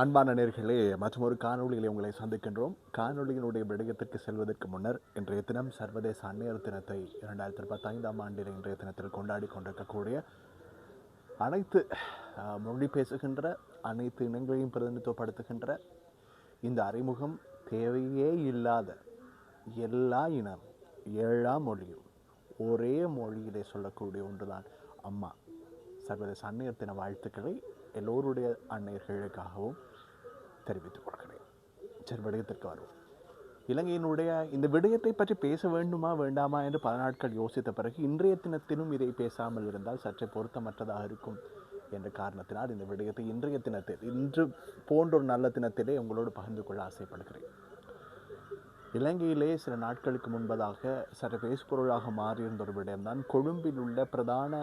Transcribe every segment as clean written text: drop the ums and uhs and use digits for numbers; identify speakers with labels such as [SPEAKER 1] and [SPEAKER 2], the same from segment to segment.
[SPEAKER 1] அன்பான நேயர்களே, மற்றொரு காணொளியிலே உங்களை சந்திக்கின்றோம். காணொளியினுடைய விடயத்திற்கு செல்வதற்கு முன்னர் இன்றைய தினம் சர்வதேச அன்னையர் தினத்தை 2015 ஆண்டில் இன்றைய தினத்தில் கொண்டாடி கொண்டிருக்கக்கூடிய அனைத்து மொழி பேசுகின்ற அனைத்து இனங்களையும் பிரதிநிதித்துவப்படுத்துகின்ற இந்த அறிமுகம் தேவையே இல்லாத எல்லா இனம் ஏழாம் மொழியும் ஒரே மொழியிலே சொல்லக்கூடிய ஒன்றுதான் அம்மா. சர்வதேச அன்னையர் தின வாழ்த்துக்களை எல்லோருடைய அன்னையர்களுக்காகவும் தெரிவித்துக் கொள்கிறேன். சரி, விடயத்திற்கு வருவோம். இலங்கையினுடைய இந்த விடயத்தை பற்றி பேச வேண்டுமா வேண்டாமா என்று பல நாட்கள் யோசித்த பிறகு இன்றைய தினத்திலும் இதை பேசாமல் இருந்தால் சற்றே பொருத்தமற்றதாக இருக்கும் என்ற காரணத்தினால் இந்த விடயத்தை இன்றைய தினத்தில், இன்று போன்ற ஒரு நல்ல தினத்திலே உங்களோடு பகிர்ந்து கொள்ள ஆசைப்படுகிறேன். இலங்கையிலே சில நாட்களுக்கு முன்பதாக சற்று பேசுபொருளாக மாறியிருந்த ஒரு விடயம்தான் கொழும்பில் உள்ள பிரதான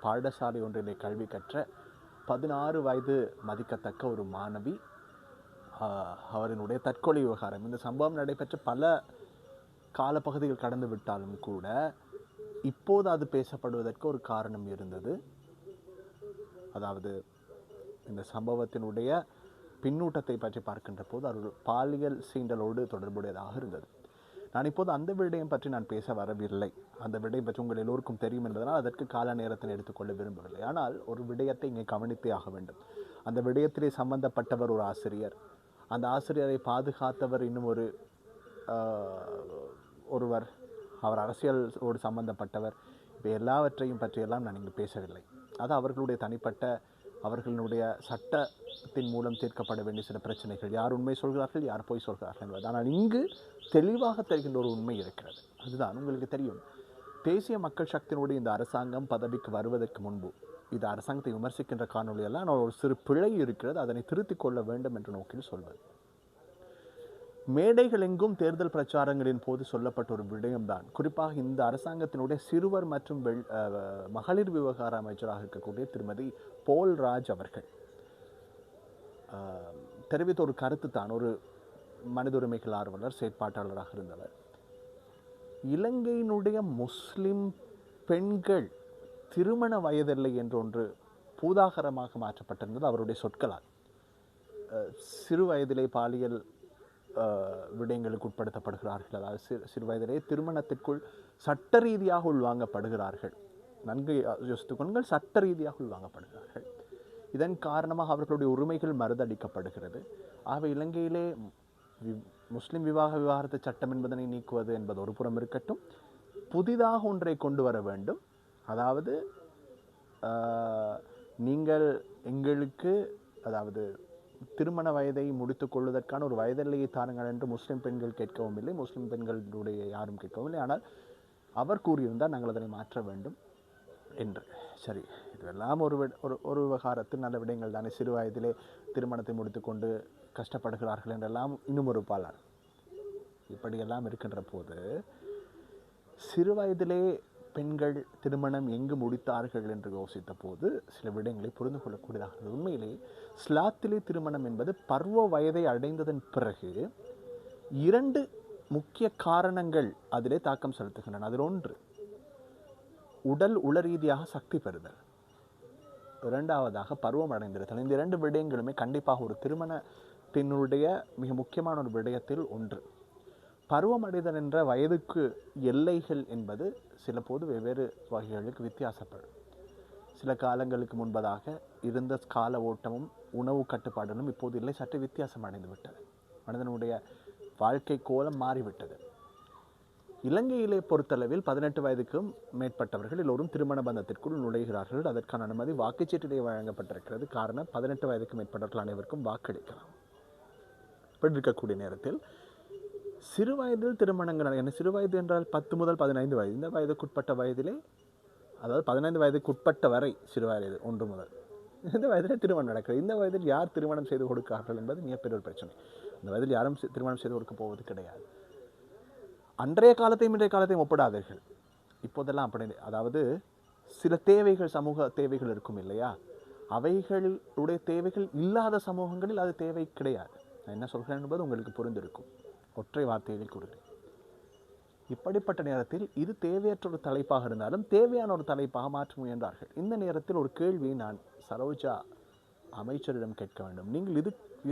[SPEAKER 1] பாடசாலை ஒன்றிலே கல்வி கற்ற 16 வயது மதிக்கத்தக்க ஒரு மாணவி அவரினுடைய தற்கொலை விவகாரம். இந்த சம்பவம் நடைபெற்ற பல காலப்பகுதிகள் கடந்து விட்டாலும் கூட இப்போது அது பேசப்படுவதற்கு ஒரு காரணம் இருந்தது. அதாவது இந்த சம்பவத்தினுடைய பின்னூட்டத்தை பற்றி பார்க்கின்ற போது அது பாலியல் சீண்டலோடு தொடர்புடையதாக இருந்தது. நான் இப்போது அந்த விடயம் பற்றி நான் பேச வரவில்லை. அந்த விடயம் பற்றி உங்கள் எல்லோருக்கும் தெரியும் என்பதனால் அதற்கு கால நேரத்தில் எடுத்துக்கொள்ள விரும்பவில்லை. ஆனால் ஒரு விடயத்தை இங்கே கவனித்தே ஆக வேண்டும். அந்த விடயத்திலே சம்பந்தப்பட்டவர் ஒரு ஆசிரியர், அந்த ஆசிரியரை பாதுகாத்தவர் இன்னும் ஒருவர், அவர் அரசியலோடு சம்பந்தப்பட்டவர். இப்போ எல்லாவற்றையும் பற்றியெல்லாம் நான் இங்கு பேசவில்லை. அது அவர்களுடைய தனிப்பட்ட, அவர்களுடைய சட்டத்தின் மூலம் தீர்க்கப்பட வேண்டிய சில பிரச்சனைகள். யார் உண்மை சொல்கிறார்கள், யார் போய் சொல்கிறார்கள் என்பது. ஆனால் இங்கு தெளிவாக தெரிகின்ற ஒரு உண்மை இருக்கிறது. அதுதான் உங்களுக்கு தெரியும். தேசிய மக்கள் சக்தியினுடைய இந்த அரசாங்கம் பதவிக்கு வருவதற்கு முன்பு இந்த அரசாங்கத்தை விமர்சிக்கின்ற காணொலியெல்லாம் ஒரு சிறு பிழை இருக்கிறது, அதனை திருத்திக் கொள்ள வேண்டும் என்ற நோக்கில் சொல்வது. மேடைகள் எங்கும் தேர்தல் பிரச்சாரங்களின் போது சொல்லப்பட்ட ஒரு விடயம்தான், குறிப்பாக இந்த அரசாங்கத்தினுடைய சிறுவர் மற்றும் மகளிர் விவகார அமைச்சராக இருக்கக்கூடிய திருமதி போல் ராஜ் அவர்கள் தெரிவித்த ஒரு கருத்து தான். ஒரு மனித உரிமைகள் ஆர்வலர், செயற்பாட்டாளராக இருந்தவர். இலங்கையினுடைய முஸ்லிம் பெண்கள் திருமண வயதில்லை என்று ஒன்று பூதாகரமாக மாற்றப்பட்டிருந்தது அவருடைய சொற்களால். சிறு வயதிலே பாலியல் விடயங்களுக்கு உட்படுத்தப்படுகிறார்கள். அதாவது சிறு வயதிலே திருமணத்திற்குள் சட்ட ரீதியாக உள்வாங்கப்படுகிறார்கள். நன்கு யோசித்துக் கொள்ளுங்கள், சட்ட ரீதியாக உள்வாங்கப்படுகிறார்கள். இதன் காரணமாக அவர்களுடைய உரிமைகள் மறுதளிக்கப்படுகிறது. ஆகவே இலங்கையிலே முஸ்லிம் விவாகரத்து சட்டம் என்பதனை நீக்குவது என்பது ஒரு புறம் இருக்கட்டும், புதிதாக ஒன்றை கொண்டு வர வேண்டும். அதாவது நீங்கள் எங்களுக்கு, அதாவது திருமண வயதை முடித்துக் கொள்வதற்கான ஒரு வயதெல்லையை தாருங்கள் என்று முஸ்லிம் பெண்கள் கேட்கவும் இல்லை, முஸ்லிம் பெண்களுடைய யாரும் கேட்கவும் இல்லை. ஆனால் அவர் கூறியிருந்தால் நாங்கள் அதனை மாற்ற வேண்டும் என்று. சரி, இதுவெல்லாம் ஒரு விவகாரத்தில் நல்ல விடயங்கள் தானே. சிறு வயதிலே திருமணத்தை முடித்துக்கொண்டு கஷ்டப்படுகிறார்கள் என்றெல்லாம் இன்னும் ஒரு பாலார். இப்படியெல்லாம் இருக்கின்ற போது சிறு வயதிலே பெண்கள் திருமணம் எங்கு முடித்தார்கள் என்று யோசித்த போது சில விடயங்களை புரிந்து கொள்ளக்கூடியதாக. உண்மையிலே ஸ்லாத்திலே திருமணம் என்பது பருவ வயதை அடைந்ததன் பிறகு 2 முக்கிய காரணங்கள் அதிலே தாக்கம் செலுத்துகின்றன. அதில் ஒன்று உடல் உளரீதியாக சக்தி பெறுதல், இரண்டாவதாக பருவம் அடைந்திருத்தல். இந்த 2 விடயங்களுமே கண்டிப்பாக ஒரு திருமணத்தினுடைய மிக முக்கியமான ஒரு விடயத்தில் ஒன்று. பருவமடைதல் என்ற வயதுக்கு எல்லைகள் என்பது சில போது வெவ்வேறு வகைகளுக்கு வித்தியாசப்படும். சில காலங்களுக்கு முன்பதாக இருந்த கால ஓட்டமும் உணவு கட்டுப்பாடுகளும் இப்போது இல்லை, சற்று வித்தியாசம் அடைந்து விட்டது. மனிதனுடைய வாழ்க்கை கோலம் மாறிவிட்டது. இலங்கையிலே பொறுத்தளவில் 18 வயதுக்கும் மேற்பட்டவர்கள் எல்லோரும் திருமண பந்தத்திற்குள் நுழைகிறார்கள். அதற்கான அனுமதி வாக்குச்சீட்டிலே வழங்கப்பட்டிருக்கிறது. காரணம், 18 வயதுக்கு மேற்பட்டவர்கள் அனைவருக்கும் வாக்களிக்கலாம். இப்படி இருக்கக்கூடிய நேரத்தில் சிறு வயதில் திருமணங்கள், என்ன சிறு வயது என்றால் 10 முதல் 15 வயது, இந்த வயதுக்குட்பட்ட வயதிலே, அதாவது 15 வயதுக்குட்பட்ட வரை சிறு வயது 1 முதல் இந்த வயதிலே திருமணம் நடக்கிறது. இந்த வயதில் யார் திருமணம் செய்து கொடுக்கிறார்கள் என்பது மிகப்பெரிய ஒரு பிரச்சனை. இந்த வயதில் யாரும் திருமணம் செய்து கொடுக்க போவது கிடையாது. அன்றைய காலத்தையும் இன்றைய காலத்தையும் ஒப்பிடாதீர்கள். இப்போதெல்லாம் அப்படி, அதாவது சில தேவைகள், சமூக தேவைகள் இருக்கும் இல்லையா, அவைகளுடைய தேவைகள் இல்லாத சமூகங்களில் அது தேவை கிடையாது. நான் என்ன சொல்கிறேன் என்பது உங்களுக்கு புரிந்திருக்கும். ஒற்றை வார்த்தையில் கூறுகிறேன். இப்படிப்பட்ட நேரத்தில் இது தேவையற்ற ஒரு தலைப்பாக இருந்தாலும் தேவையான ஒரு தலைப்பாக மாற்ற முயன்றார்கள். இந்த நேரத்தில் ஒரு கேள்வியை நான் சரோஜா அமைச்சரிடம் கேட்க வேண்டும். நீங்கள்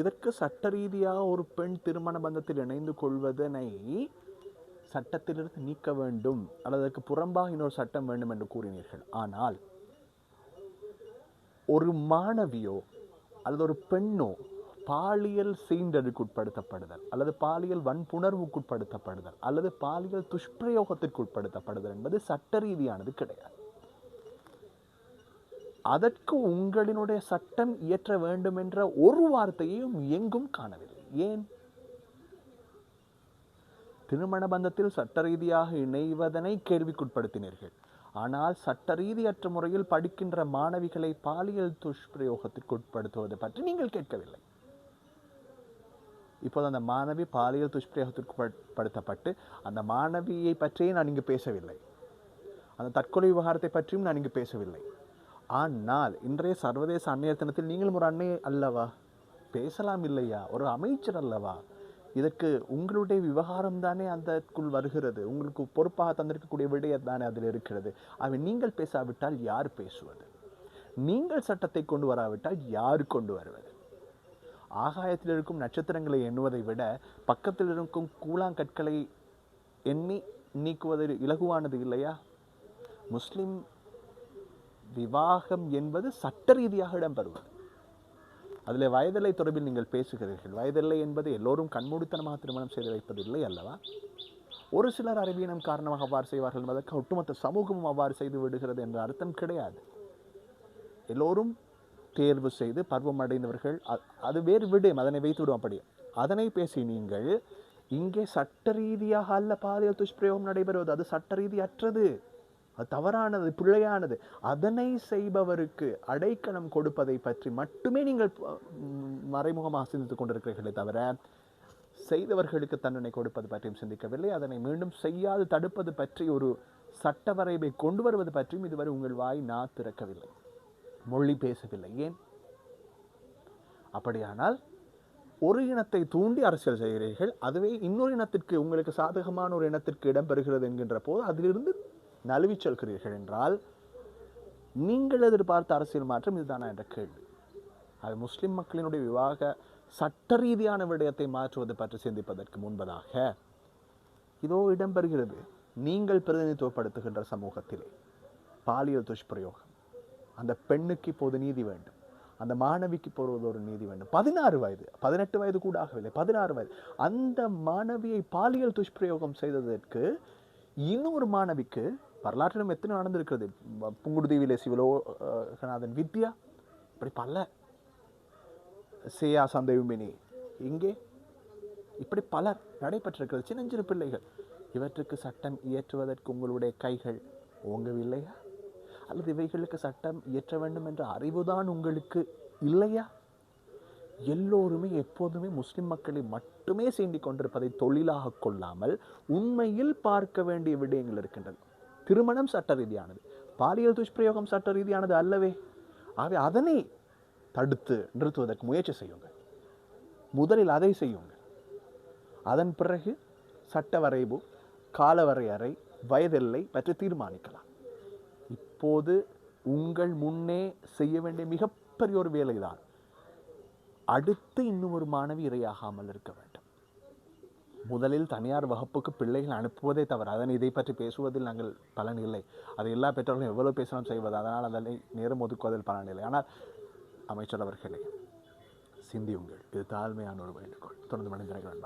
[SPEAKER 1] இதற்கு சட்ட ரீதியாக ஒரு பெண் திருமண பந்தத்தில் இணைந்து கொள்வதனை சட்டத்திலிருந்து நீக்க வேண்டும் அல்லது அதற்கு புறம்பாக இன்னொரு சட்டம் வேண்டும் என்று கூறினீர்கள். ஆனால் ஒரு மாணவியோ அல்லது ஒரு பெண்ணோ பாலியல் சீண்டலுக்குட்படுத்தப்படுதல் அல்லது பாலியல் வன்புணர்வுக்குட்படுத்தப்படுதல் அல்லது பாலியல் துஷ்பிரயோகத்திற்குட்படுத்தப்படுதல் என்பது சட்ட ரீதியானது கிடையாது. அதற்கு உங்களினுடைய சட்டம் இயற்ற வேண்டும் என்ற ஒரு வார்த்தையையும் எங்கும் காணவில்லை. ஏன்? திருமண பந்தத்தில் சட்ட ரீதியாக இணைவதனை கேள்விக்குட்படுத்தினீர்கள். ஆனால் சட்ட ரீதியற்ற முறையில் படிக்கின்ற மாணவிகளை பாலியல் துஷ்பிரயோகத்திற்கு உட்படுத்துவது பற்றி நீங்கள் கேட்கவில்லை. இப்போது அந்த மாணவி பாலியல் துஷ்பிரயோகத்திற்கு உட்படுத்தப்பட்டு அந்த மாணவியை பற்றியே நான் இங்கு பேசவில்லை. அந்த தற்கொலை விவகாரத்தை பற்றியும் நான் இங்கு பேசவில்லை. ஆனால் இன்றைய சர்வதேச அன்னையர் தினத்தில் நீங்களும் ஒரு அன்னை அல்லவா? பேசலாம் இல்லையா? ஒரு அமைச்சர் அல்லவா? இதற்கு உங்களுடைய விவகாரம் தானே அதற்குள் வருகிறது. உங்களுக்கு பொறுப்பாக தந்திருக்கக்கூடிய விடயம் தானே அதில் இருக்கிறது. அவை நீங்கள் பேசாவிட்டால் யார் பேசுவது? நீங்கள் சட்டத்தை கொண்டு வராவிட்டால் யார் கொண்டு வருவது? ஆகாயத்தில் இருக்கும் நட்சத்திரங்களை எண்ணுவதை விட பக்கத்தில் இருக்கும் கூழாங்கற்களை எண்ணி நீக்குவது இலகுவானது இல்லையா? முஸ்லிம் விவாகம் என்பது சட்ட ரீதியாக இடம்பெறுவது. அதில் வயதில்லை தொடர்பில் நீங்கள் பேசுகிறீர்கள். வயதில்லை என்பது எல்லோரும் கண்மூடித்தனமாக திருமணம் செய்து வைப்பதில்லை அல்லவா? ஒரு சிலர் அறிவீனம் காரணமாக அவ்வாறு செய்வார்கள் என்பதற்கு ஒட்டுமொத்த சமூகமும் அவ்வாறு செய்து விடுகிறது என்ற அர்த்தம் கிடையாது. எல்லோரும் தேர்வு செய்து பருவம் அடைந்தவர்கள், அது வேறு விடயம், அதனை வைத்து விடும். அப்படி அதனை பேசி நீங்கள் இங்கே சட்ட ரீதியாக அல்ல பாலியல் துஷ்பிரயோகம் நடைபெறுவது, அது சட்ட ரீதியற்றது, அது தவறானது, பிழையானது. அதனை செய்பவருக்கு அடைக்கலம் கொடுப்பதை பற்றி மட்டுமே நீங்கள் மறைமுகமாக சிந்தித்துக் கொண்டிருக்கிறீர்களே தவிர செய்தவர்களுக்கு தண்டனை கொடுப்பது பற்றியும் சிந்திக்கவில்லை. அதனை மீண்டும் செய்யாது தடுப்பது பற்றி ஒரு சட்ட வரைவை கொண்டு வருவது பற்றியும் இதுவரை உங்கள் வாய் திறக்கவில்லை, மொழி பேசவில்லை. ஏன்? அப்படியானால் ஒரு இனத்தை தூண்டி அரசியல் செய்கிறீர்கள். அதுவே இன்னொரு இனத்திற்கு, உங்களுக்கு சாதகமான ஒரு இனத்திற்கு இடம்பெறுகிறது என்கின்ற போது அதிலிருந்து நழுவி செல்கிறீர்கள் என்றால் நீங்கள் எதிர்பார்த்த அரசியல் மாற்றம் இதுதானா என்ற கேள்வி. அது முஸ்லிம் மக்களினுடைய விவாக சட்ட ரீதியான விடயத்தை மாற்றுவது பற்றி சிந்திப்பதற்கு முன்பதாக இதோ இடம்பெறுகிறது. நீங்கள் பிரதிநிதித்துவப்படுத்துகின்ற சமூகத்திலே பாலியல் துஷ்பிரயோகம், அந்த பெண்ணுக்கு இப்போது நீதி வேண்டும், அந்த மாணவிக்கு இப்போது ஒரு நீதி வேண்டும். 16 வயது, 18 வயது கூட ஆகவில்லை, 16 வயது. அந்த மாணவியை பாலியல் துஷ்பிரயோகம் செய்ததற்கு இன்னொரு மாணவிக்கு வரலாற்றிலும் எத்தனை நடந்திருக்கிறது. புங்குடுதீவிலே சிவலோகநாதன் வித்யா, இப்படி பல, சேயா சந்தேகமினி, இங்கே இப்படி பலர் நடைபெற்றிருக்கிறது. சின்னஞ்சிறு பிள்ளைகள். இவற்றுக்கு சட்டம் இயற்றுவதற்கு உங்களுடைய கைகள் ஓங்கவில்லையா? அல்லது இவைகளுக்கு சட்டம் இயற்ற வேண்டும் என்ற அறிவுதான் உங்களுக்கு இல்லையா? எல்லோருமே எப்போதுமே முஸ்லிம் மக்களை மட்டுமே சீண்டிக் கொண்டிருப்பதை தொழிலாக கொள்ளாமல் உண்மையில் பார்க்க வேண்டிய விடயங்கள் இருக்கின்றது. திருமணம் சட்ட ரீதியானது, பாலியல் துஷ்பிரயோகம் சட்ட ரீதியானது அல்லவே. ஆகவே அதனை தடுத்து நிறுத்துவதற்கு முயற்சி செய்யுங்கள். முதலில் அதை செய்யுங்கள். அதன் பிறகு சட்ட வரைவு, கால வரையறை, வயதெல்லை பற்றி தீர்மானிக்கலாம். இப்போது உங்கள் முன்னே செய்ய வேண்டிய மிகப்பெரிய ஒரு வேலைதான் அடுத்து இன்னும் ஒரு மாணவி இரையாகாமல் இருக்க வேண்டும். முதலில் தனியார் வகுப்புக்கு பிள்ளைகள் அனுப்புவதே தவறு. அதனை இதை பற்றி பேசுவதில் நாங்கள் பலன் இல்லை. அது எல்லா பெற்றோர்களும் எவ்வளவு பேசலாம் செய்வது, அதனால் அதனை நேரம் ஒதுக்குவதில் பலன் இல்லை. ஆனால் அமைச்சர் அவர்களே, சிந்தியுங்கள். இது தாழ்மையான ஒரு வேண்டுகோள். தொடர்ந்து மனிதர்கள்